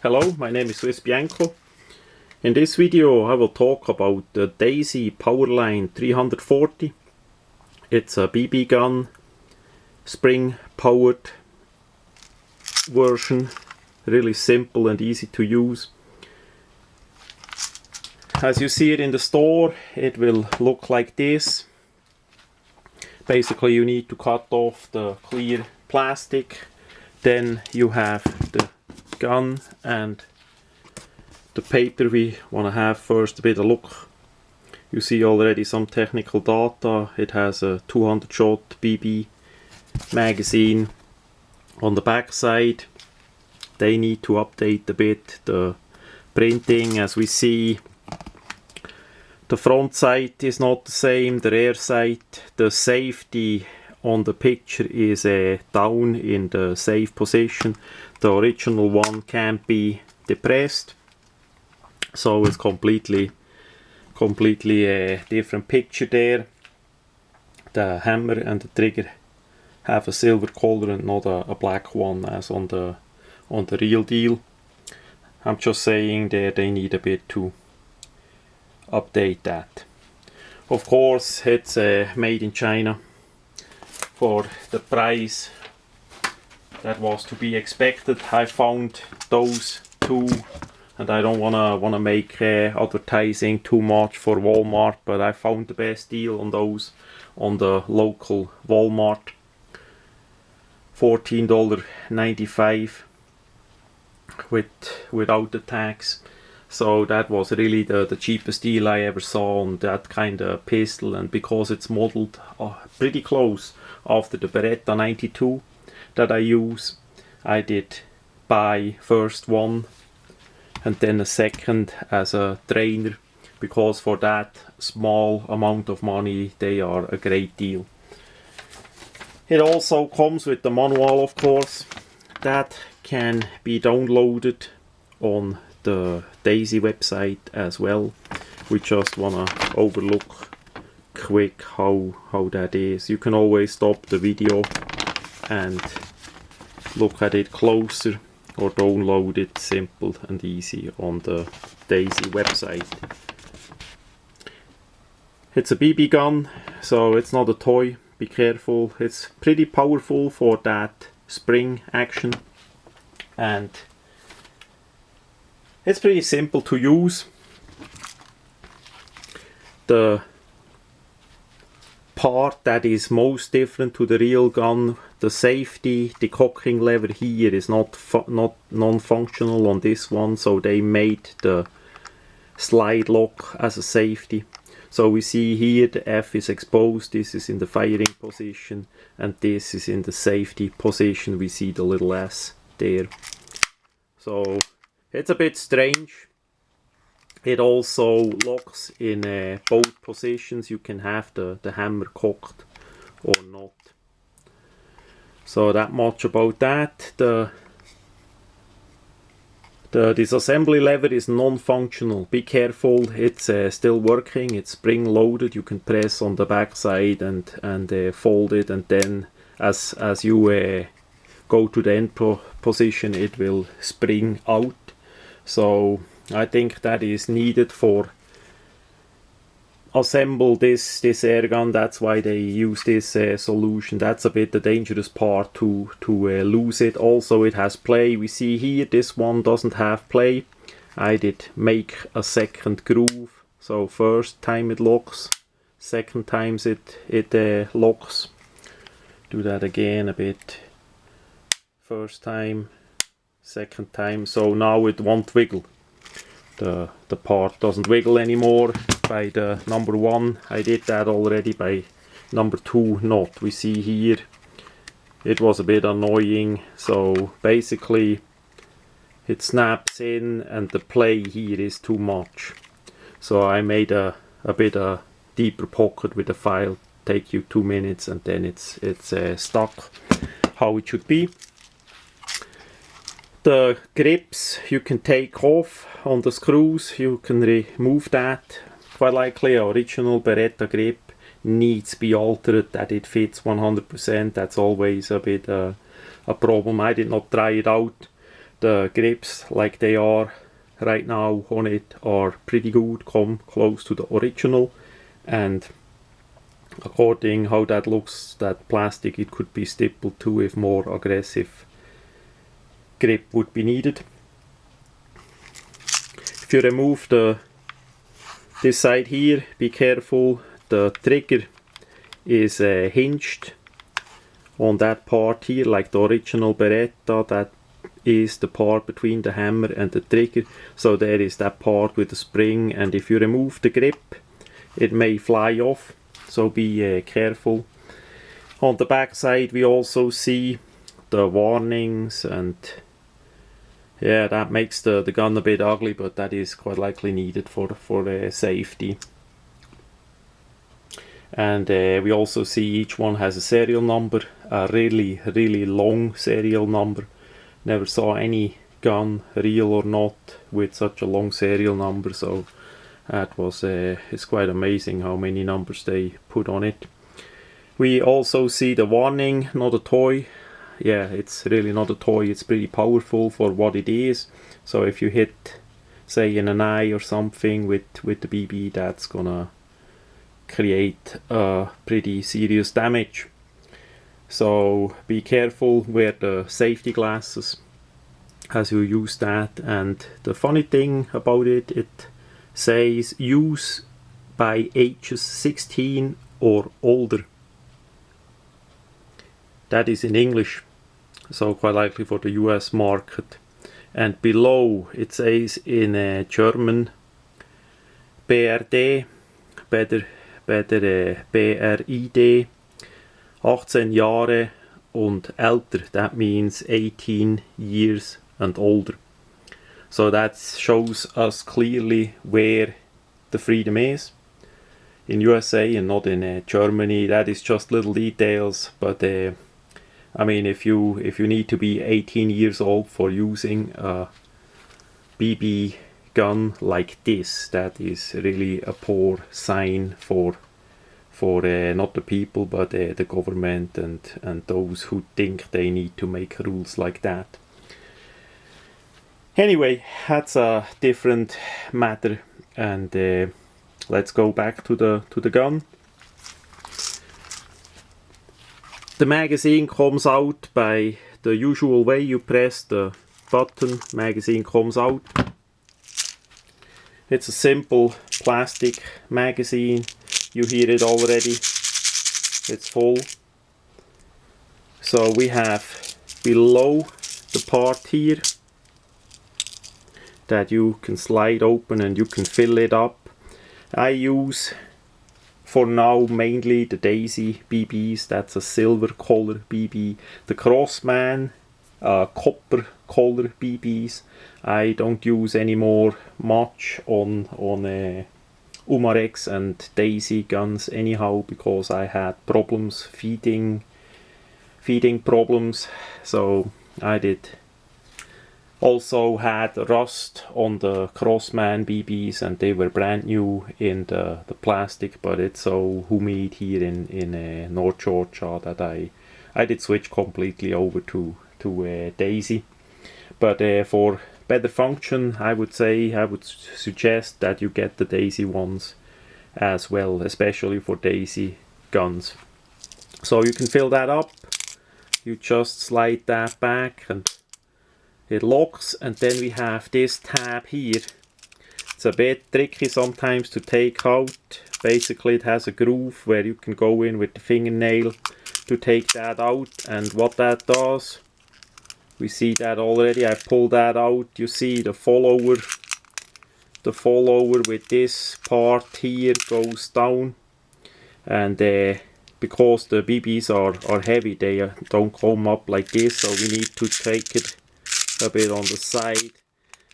Hello, my name is swissbianco. In this video I will talk about the Daisy Powerline 340. It's a BB gun, spring powered version, really simple and easy to use. As you see it in the store, it will look like this. Basically you need to cut off the clear plastic, then you have the gun and the paper we want to have first. A bit of look. You see already some technical data. It has a 200 shot BB magazine. On the back side they need to update a bit the printing. As we see, the front sight is not the same, the rear sight. The safety on the picture is down in the safe position. The original one can't be depressed, so it's completely a different picture there. The hammer and the trigger have a silver color and not a black one as on the real deal. I'm just saying there they need a bit to update that. Of course it's made in China. For the price that was to be expected, I found those two, and I don't wanna make advertising too much for Walmart, but I found the best deal on those on the local Walmart. $14.95 without the tax. So that was really the cheapest deal I ever saw on that kind of pistol, and because it's modeled pretty close after the Beretta 92 that I use, I did buy first one and then a second as a trainer, because for that small amount of money they are a great deal. It also comes with the manual, of course, that can be downloaded on the Daisy website as well. We just wanna overlook quick how that is. You can always stop the video and look at it closer or download it simple and easy on the Daisy website. It's a BB gun, so it's not a toy. Be careful. It's pretty powerful for that spring action, and it's pretty simple to use. The part that is most different to the real gun, the safety, the cocking lever here is not non-functional on this one, so they made the slide lock as a safety. So we see here the F is exposed, this is in the firing position, and this is in the safety position. We see the little S there. So it's a bit strange. It also locks in both positions. You can have the hammer cocked or not. So that much about that. The disassembly lever is non-functional. Be careful, it's still working. It's spring loaded. You can press on the back side and fold it, and then as you go to the end position it will spring out. So I think that is needed for assemble this airgun. That's why they use this solution. That's a bit the dangerous part, to lose it. Also it has play. We see here this one doesn't have play. I did make a second groove. So first time it locks, second times it locks. Do that again a bit. First time, second time. So now it won't wiggle. The part doesn't wiggle anymore by the number one. I did that already. By number two not. We see here it was a bit annoying. So basically it snaps in and the play here is too much. So I made a bit deeper pocket with the file. Take you 2 minutes and then it's stuck how it should be. The grips you can take off on the screws. You can remove that. Quite likely original Beretta grip needs to be altered that it fits 100%. That's always a bit a problem. I did not try it out The grips like they are right now on it are pretty good, come close to the original, and according how that looks, that plastic, it could be stippled too if more aggressive grip would be needed. If you remove this side here, be careful, the trigger is hinged on that part here, like the original Beretta. That is the part between the hammer and the trigger, so there is that part with the spring, and if you remove the grip it may fly off, so be careful. On the back side we also see the warnings, and yeah, that makes the gun a bit ugly, but that is quite likely needed for safety. And we also see each one has a serial number, a really long serial number. Never saw any gun, real or not, with such a long serial number, so that was it's quite amazing how many numbers they put on it. We also see the warning, not a toy. Yeah, it's really not a toy, it's pretty powerful for what it is. So if you hit, say, in an eye or something with the BB, that's gonna create pretty serious damage. So be careful, wear the safety glasses as you use that. And the funny thing about it, it says use by ages 16 or older. That is in English, so quite likely for the US market. And below it says in German BRD, better BRID, 18 Jahre und älter. That means 18 years and older. So that shows us clearly where the freedom is. In USA and not in Germany. That is just little details, but I mean, if you need to be 18 years old for using a BB gun like this, that is really a poor sign for not the people, but the government and those who think they need to make rules like that. Anyway, that's a different matter, and let's go back to the gun. The magazine comes out by the usual way. You press the button, magazine comes out. It's a simple plastic magazine. You hear it already. It's full. So we have below the part here that you can slide open and you can fill it up. I use for now mainly the Daisy BBs. That's a silver color BB. The Crossman, copper color BBs. I don't use anymore much on Umarex and Daisy guns anyhow, because I had problems feeding problems. So I did also had rust on the Crossman BBs, and they were brand new in the plastic, but it's so humid here in North Georgia that I did switch completely over to Daisy. But for better function, I would suggest that you get the Daisy ones as well, especially for Daisy guns. So you can fill that up, you just slide that back and it locks, and then we have this tab here. It's a bit tricky sometimes to take out. Basically it has a groove where you can go in with the fingernail to take that out, and what that does, we see that already. I pulled that out. You see the follower with this part here goes down, and because the BBs are heavy, they don't come up like this, so we need to take it a bit on the side.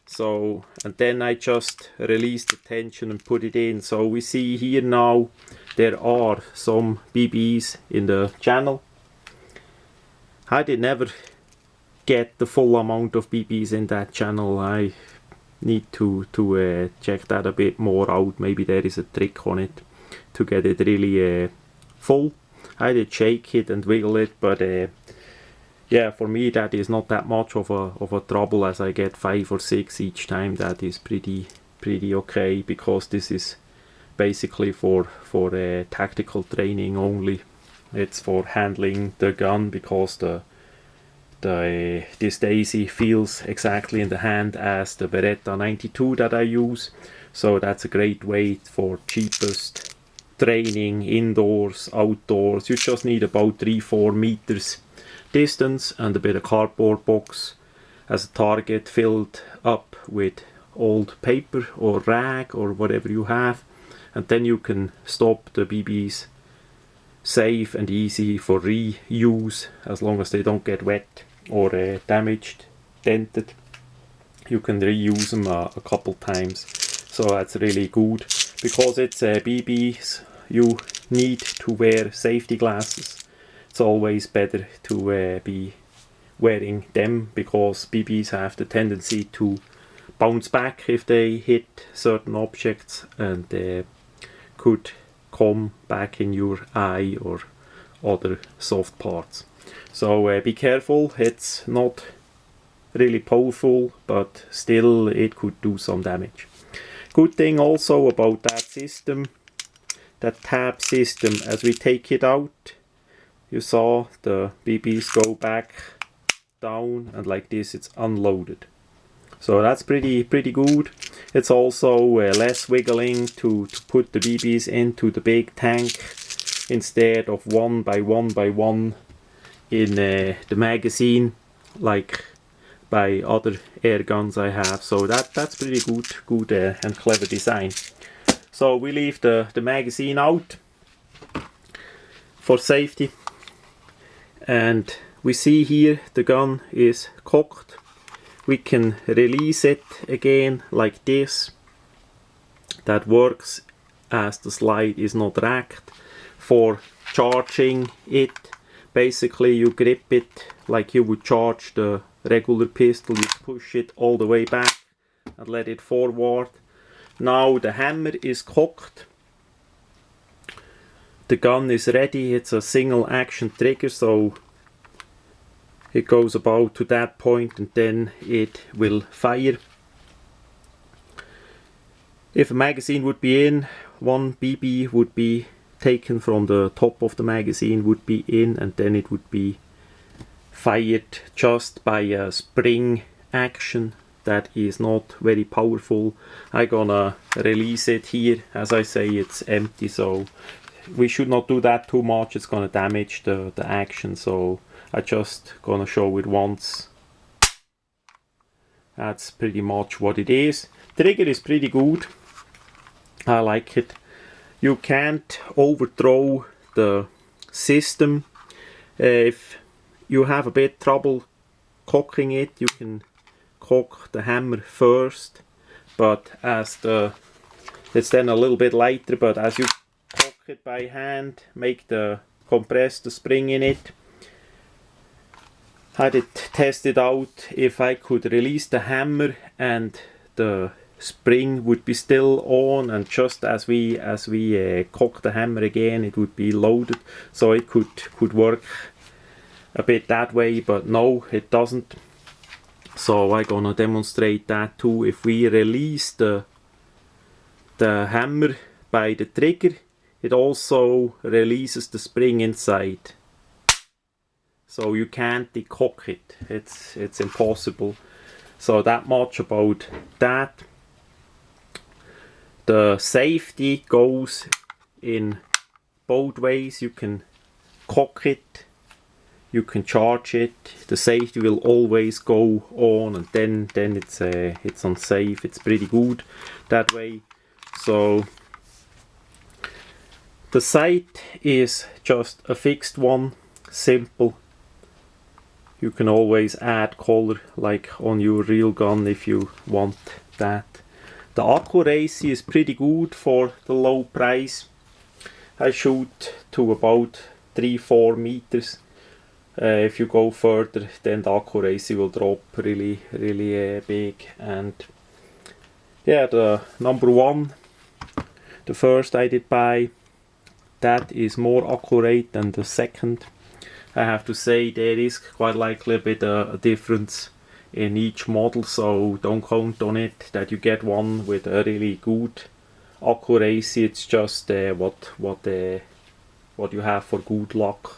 So, and then I just release the tension and put it in. So we see here now there are some BBs in the channel. I did never get the full amount of BBs in that channel. I need to check that a bit more out. Maybe there is a trick on it to get it really full. I did shake it and wiggle it, but yeah, for me that is not that much of a trouble, as I get 5 or 6 each time. That is pretty okay, because this is basically for tactical training only. It's for handling the gun, because this Daisy feels exactly in the hand as the Beretta 92 that I use. So that's a great way for cheapest training indoors, outdoors. You just need about 3-4 meters distance and a bit of cardboard box as a target filled up with old paper or rag or whatever you have, and then you can stop the BBs safe and easy for reuse, as long as they don't get wet or damaged, dented. You can reuse them a couple times, so that's really good. Because it's BBs, you need to wear safety glasses. It's always better to be wearing them, because BBs have the tendency to bounce back if they hit certain objects, and could come back in your eye or other soft parts. So be careful. It's not really powerful, but still it could do some damage. Good thing also about that system, that tab system, as we take it out, you saw the BBs go back down, and like this it's unloaded. So that's pretty good. It's also less wiggling to put the BBs into the big tank, instead of one by one in the magazine, like by other air guns I have. So that's pretty good and clever design. So we leave the magazine out for safety, and we see here the gun is cocked. We can release it again like this. That works, as the slide is not racked. For charging it, basically you grip it like you would charge the regular pistol. You push it all the way back and let it forward. Now the hammer is cocked. The gun is ready. It's a single action trigger, so it goes about to that point and then it will fire. If a magazine would be in, one BB would be taken from the top of the magazine, would be in, and then it would be fired just by a spring action that is not very powerful. I'm gonna release it here. As I say, it's empty, so we should not do that too much. It's gonna damage the action, so I just gonna show it once. That's pretty much what it is. Trigger is pretty good. I like it. You can't overthrow the system. If you have a bit trouble cocking it, you can cock the hammer first, but as it's then a little bit lighter, but as you cock it by hand, compress the spring in it. Had it tested out if I could release the hammer and the spring would be still on, and just as we cock the hammer again, it would be loaded, so it could work a bit that way, but no, it doesn't. So I'm gonna demonstrate that too. If we release the hammer by the trigger, it also releases the spring inside. So you can't decock it. It's impossible. So that much about that. The safety goes in both ways. You can cock it, you can charge it. The safety will always go on, and then it's unsafe. It's pretty good that way. So the sight is just a fixed one, simple. You can always add color like on your real gun if you want that. The accuracy is pretty good for the low price. I shoot to about 3-4 meters. If you go further, then the accuracy will drop really big. And yeah, the number one, the first I did buy, that is more accurate than the second. I have to say there is quite likely a bit a difference in each model, so don't count on it that you get one with a really good accuracy. It's just what you have for good luck,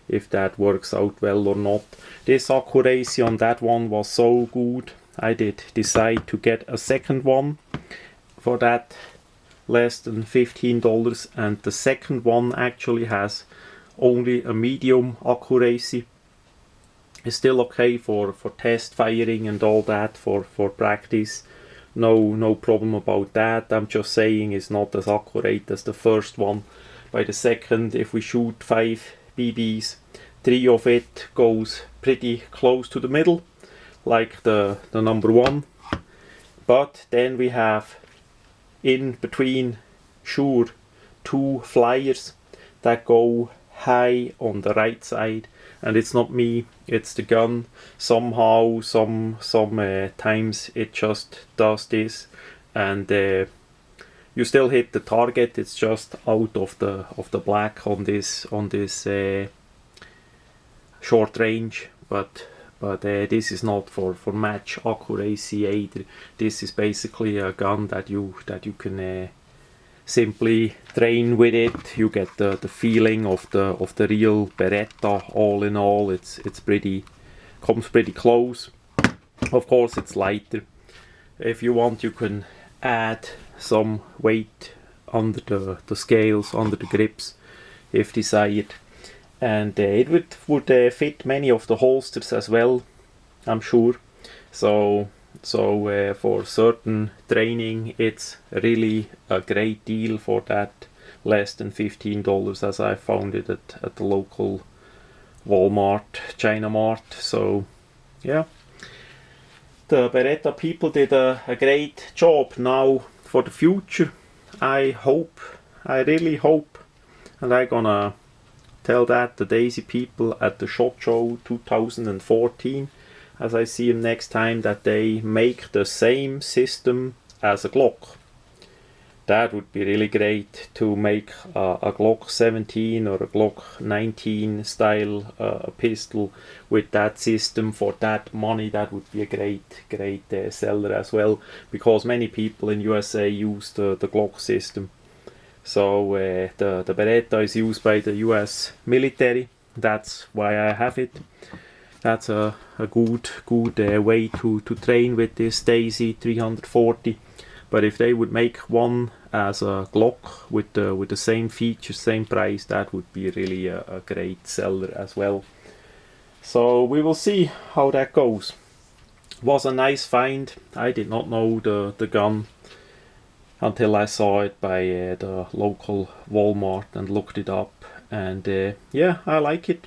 if that works out well or not. This accuracy on that one was so good, I did decide to get a second one for that less than $15, and the second one actually has only a medium accuracy. It's still okay for test firing and all that, for practice. No problem about that. I'm just saying it's not as accurate as the first one. By the second, if we shoot 5 BBs, 3 of it goes pretty close to the middle, like the number 1. But then we have in between, sure, 2 flyers that go high on the right side, and it's not me, it's the gun. Somehow, some times it just does this, and you still hit the target. It's just out of the black on this short range, but this is not for match accuracy either. This is basically a gun that you can simply train with it. You get the feeling of the real beretta. All in all, it's comes pretty close. Of course, it's lighter. If you want, you can add some weight under the scales, under the grips, if desired, and it would fit many of the holsters as well, I'm sure. So for certain training, it's really a great deal for that less than $15, as I found it at the local Walmart, China Mart. So yeah, the Beretta people did a great job. Now for the future, I really hope, and I'm gonna tell that the Daisy people at the SHOT Show 2014, as I see them next time, that they make the same system as a Glock. That would be really great, to make a Glock 17 or a Glock 19 style pistol with that system for that money. That would be a great seller as well, because many people in USA use the Glock system. So the Beretta is used by the US military. That's why I have it. That's a good way to train with this Daisy 340. But if they would make one as a Glock with the same features, same price, that would be really a great seller as well. So we will see how that goes. Was a nice find. I did not know the gun until I saw it by the local Walmart and looked it up, and yeah, I like it.